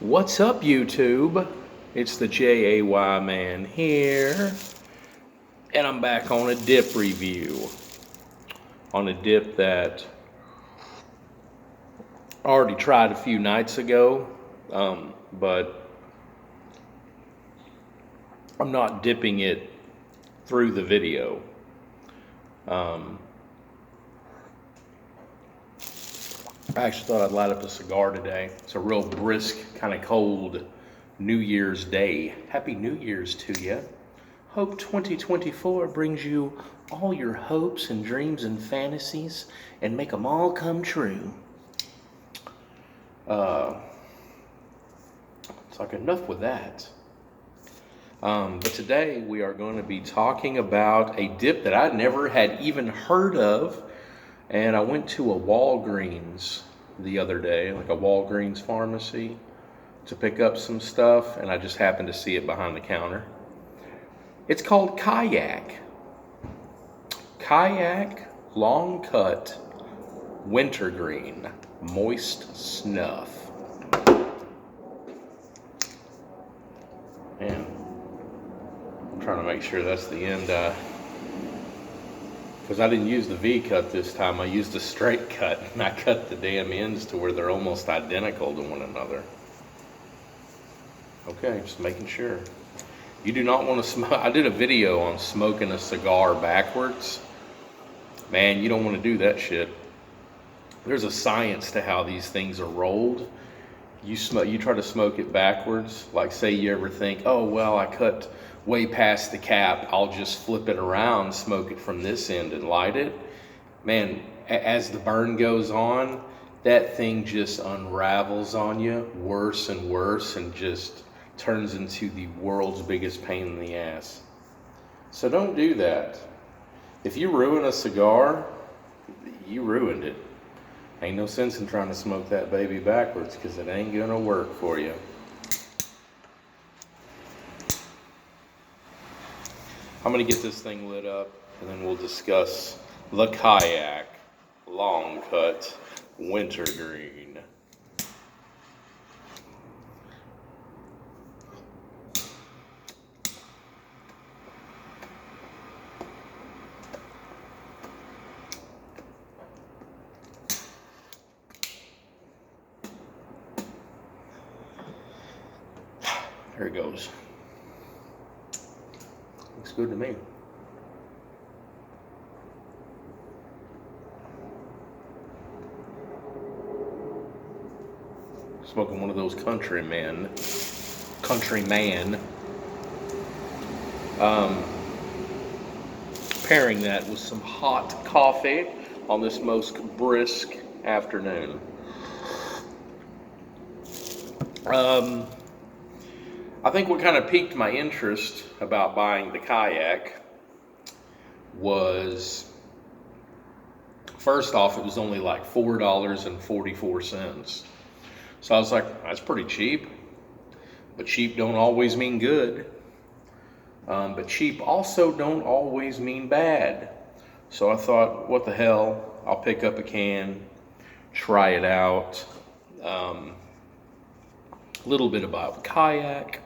What's up, YouTube? It's the JAY man here, and I'm back on a dip review. On a dip that I already tried a few nights ago, but I'm not dipping it through the video. I actually thought I'd light up a cigar today. It's a real brisk, kind of cold New Year's Day. Happy New Year's to you. Hope 2024 brings you all your hopes and dreams and fantasies and make them all come true. It's like enough with that. But today we are going to be talking about a dip that I never had even heard of. And I went to a Walgreens the other day, like a Walgreens pharmacy, to pick up some stuff, and I just happened to see it behind the counter. It's called Kayak. Kayak Long Cut Wintergreen Moist Snuff. Man, I'm trying to make sure that's the end. Because I didn't use the V-cut this time, I used a straight cut, and I cut the damn ends to where they're almost identical to one another. Okay, just making sure. You do not want to smoke. I did a video on smoking a cigar backwards. Man, you don't want to do that shit. There's a science to how these things are rolled. You try to smoke it backwards, like say you ever think, oh, well, I cut way past the cap, I'll just flip it around, smoke it from this end and light it. Man, as the burn goes on, that thing just unravels on you worse and worse and just turns into the world's biggest pain in the ass. So don't do that. If you ruin a cigar, you ruined it. Ain't no sense in trying to smoke that baby backwards, because it ain't gonna work for you. I'm gonna get this thing lit up, and then we'll discuss the Kayak Long Cut Wintergreen. There it goes. Looks good to me. Smoking one of those countryman. Pairing that with some hot coffee on this most brisk afternoon. I think what kind of piqued my interest about buying the Kayak was, first off, it was only like $4.44. So I was like, that's pretty cheap. But cheap don't always mean good. But cheap also don't always mean bad. So I thought, what the hell, I'll pick up a can, try it out. A little bit about Kayak.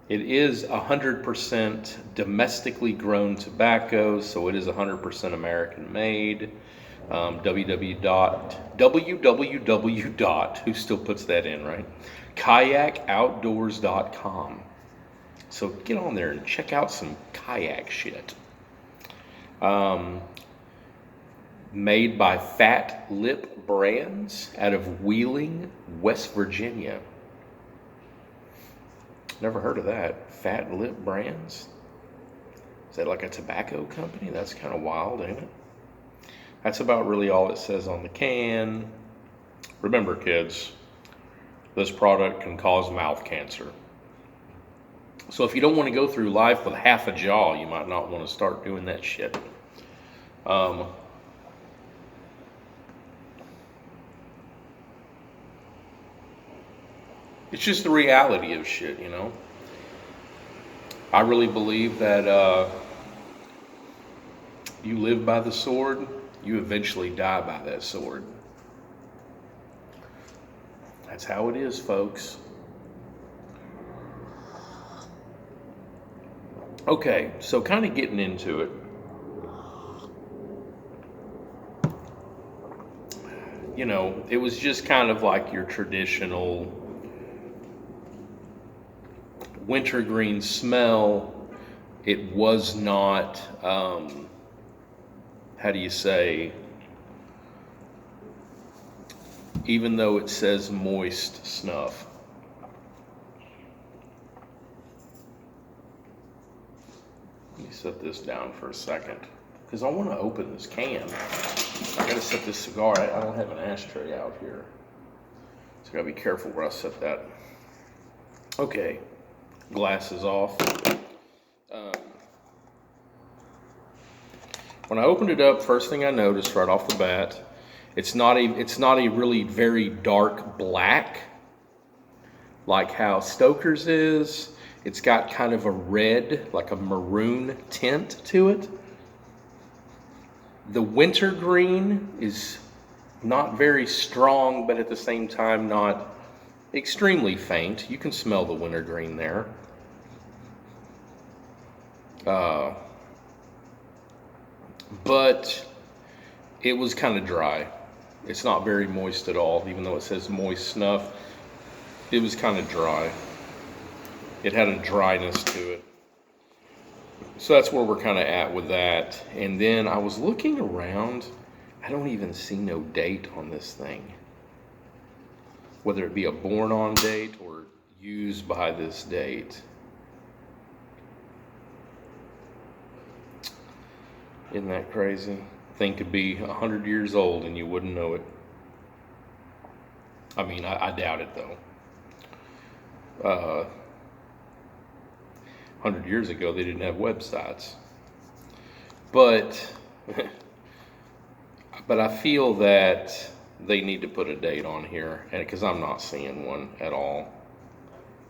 It is 100% domestically grown tobacco, so it is 100% American made. www. Who still puts that in, right? KayakOutdoors.com. So get on there and check out some kayak shit. Made by Fat Lip Brands out of Wheeling, West Virginia. Never heard of that. Fat Lip Brands? Is that like a tobacco company? That's kind of wild, ain't it? That's about really all it says on the can. Remember, kids, this product can cause mouth cancer. So if you don't want to go through life with half a jaw, you might not want to start doing that shit. It's just the reality of shit, you know. I really believe that you live by the sword, you eventually die by that sword. That's how it is, folks. Okay, so kind of getting into it. You know, it was just kind of like your traditional wintergreen smell. It was not, how do you say, even though it says moist snuff. Let me set this down for a second, because I want to open this can. I gotta set this cigar. I don't have an ashtray out here, so I gotta be careful where I set that. Okay, glasses off. When I opened it up, first thing I noticed right off the bat, it's not a really very dark black like how Stoker's is. It's got kind of a red, like a maroon tint to it. The Wintergreen is not very strong, but at the same time not extremely faint. You can smell the Wintergreen there. But it was kind of dry. It's not very moist at all, even though it says moist snuff. It was kind of dry. It had a dryness to it. So that's where we're kind of at with that. And then I was looking around. I don't even see no date on this thing. Whether it be a born on date or used by this date. Isn't that crazy? Thing could be 100 years old and you wouldn't know it. I mean, I doubt it though. 100 years ago, they didn't have websites. But I feel that they need to put a date on here, and because I'm not seeing one at all.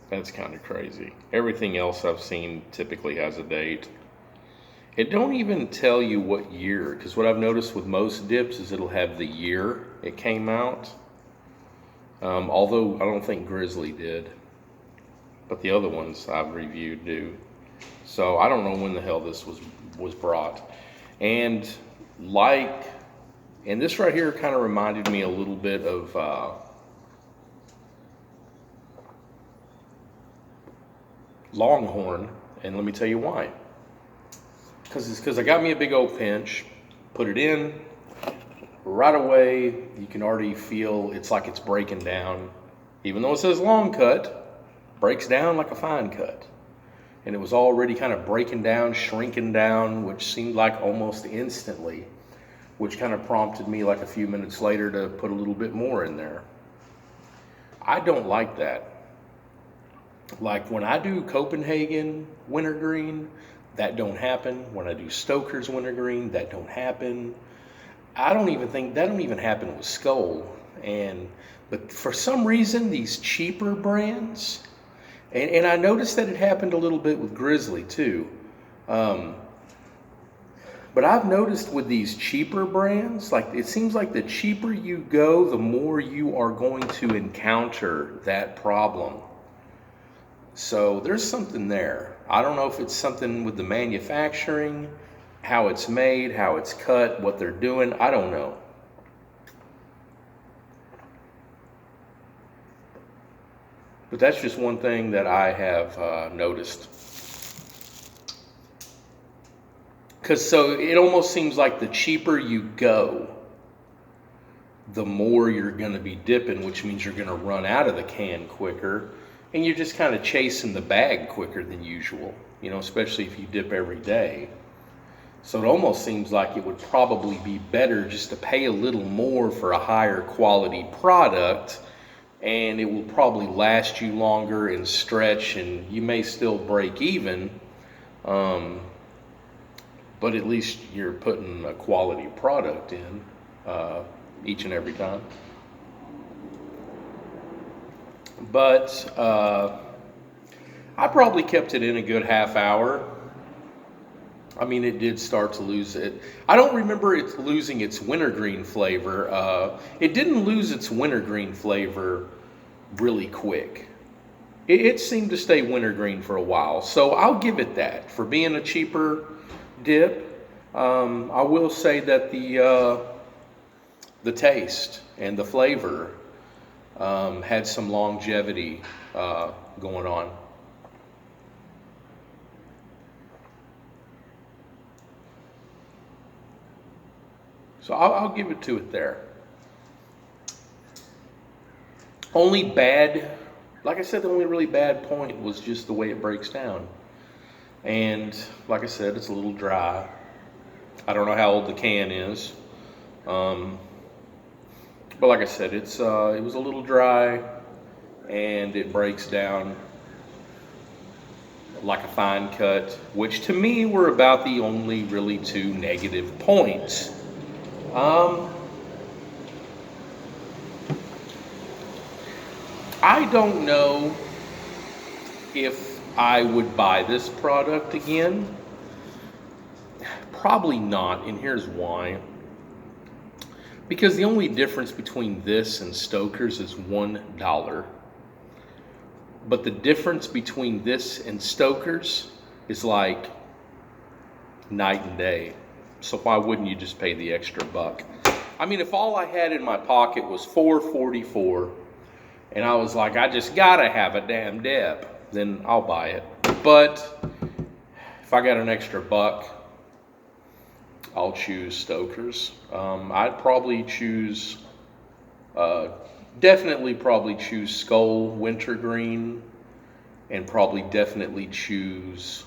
That's kind of crazy. Everything else I've seen typically has a date. It don't even tell you what year, because what I've noticed with most dips is it'll have the year it came out. Although I don't think Grizzly did, but the other ones I've reviewed do. So I don't know when the hell this was brought. And this right here kind of reminded me a little bit of Longhorn, and let me tell you why. Because I got me a big old pinch, put it in, right away you can already feel it's like it's breaking down. Even though it says long cut, breaks down like a fine cut. And it was already kind of breaking down, shrinking down, which seemed like almost instantly, which kind of prompted me like a few minutes later to put a little bit more in there. I don't like that. Like when I do Copenhagen Wintergreen, that don't happen. When I do Stoker's Wintergreen, that don't happen. I don't even think that don't even happen with Skull. But for some reason, these cheaper brands, and I noticed that it happened a little bit with Grizzly too. But I've noticed with these cheaper brands, like it seems like the cheaper you go, the more you are going to encounter that problem. So there's something there. I don't know if it's something with the manufacturing, how it's made, how it's cut, what they're doing. I don't know. But that's just one thing that I have noticed. Because so it almost seems like the cheaper you go, the more you're going to be dipping, which means you're going to run out of the can quicker. And you're just kind of chasing the bag quicker than usual, you know, especially if you dip every day. So it almost seems like it would probably be better just to pay a little more for a higher quality product, and it will probably last you longer and stretch, and you may still break even, but at least you're putting a quality product in each and every time. But I probably kept it in a good half hour. I mean, it did start to lose it. I don't remember it losing its wintergreen flavor. It didn't lose its wintergreen flavor really quick. It seemed to stay wintergreen for a while, so I'll give it that for being a cheaper dip. I will say that the taste and the flavor had some longevity going on. So I'll give it to it there. Only bad, like I said, the only really bad point was just the way it breaks down. And like I said, it's a little dry. I don't know how old the can is. But like I said, it was a little dry and it breaks down like a fine cut, which to me were about the only really two negative points. I don't know if I would buy this product again. Probably not, and here's why. Because the only difference between this and Stoker's is $1. But the difference between this and Stoker's is like night and day. So why wouldn't you just pay the extra buck? I mean, if all I had in my pocket was $4.44 and I was like, I just gotta have a damn dip, then I'll buy it. But if I got an extra buck, I'll choose Stoker's. I'd probably choose, definitely probably choose Skull Wintergreen, and probably definitely choose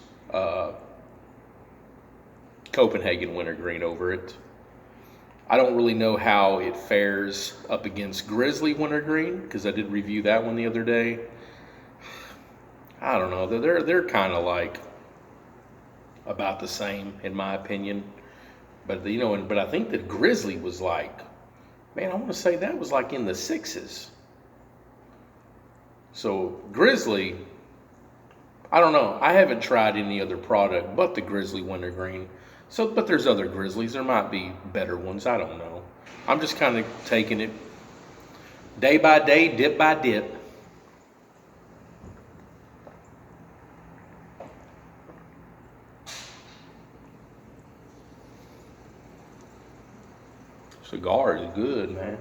Copenhagen Wintergreen over it. I don't really know how it fares up against Grizzly Wintergreen, because I did review that one the other day. I don't know, they're kind of like about the same in my opinion. But but I think that Grizzly was like, man, I want to say that was like in the 6s. So Grizzly, I don't know. I haven't tried any other product but the Grizzly Wintergreen. So, but there's other Grizzlies. There might be better ones. I don't know. I'm just kind of taking it day by day, dip by dip. Cigar is good, man.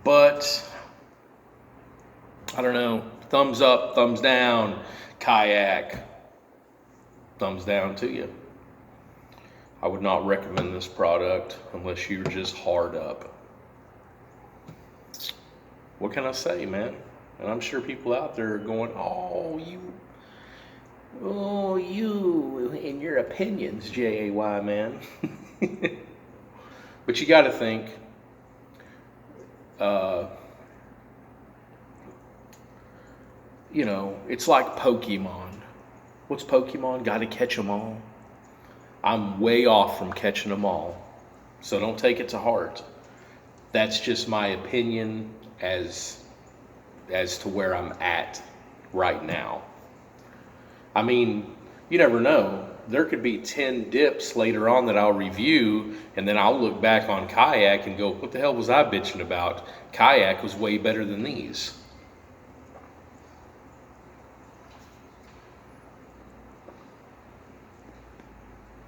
But I don't know. Thumbs up, thumbs down. Kayak. Thumbs down to you. I would not recommend this product unless you're just hard up. What can I say, man? And I'm sure people out there are going, oh, you and your opinions, Jay, man. But you got to think, it's like Pokemon. What's Pokemon? Got to catch them all. I'm way off from catching them all, so don't take it to heart. That's just my opinion as to where I'm at right now. I mean, you never know. There could be 10 dips later on that I'll review, and then I'll look back on Kayak and go, what the hell was I bitching about? Kayak was way better than these.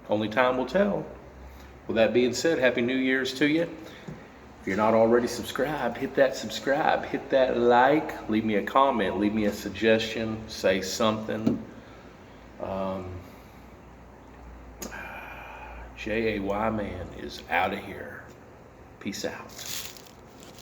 Only time will tell. With that being said, Happy New Year's to you. If you're not already subscribed, hit that subscribe, hit that like, leave me a comment, leave me a suggestion, say something. Jay man is out of here. Peace out.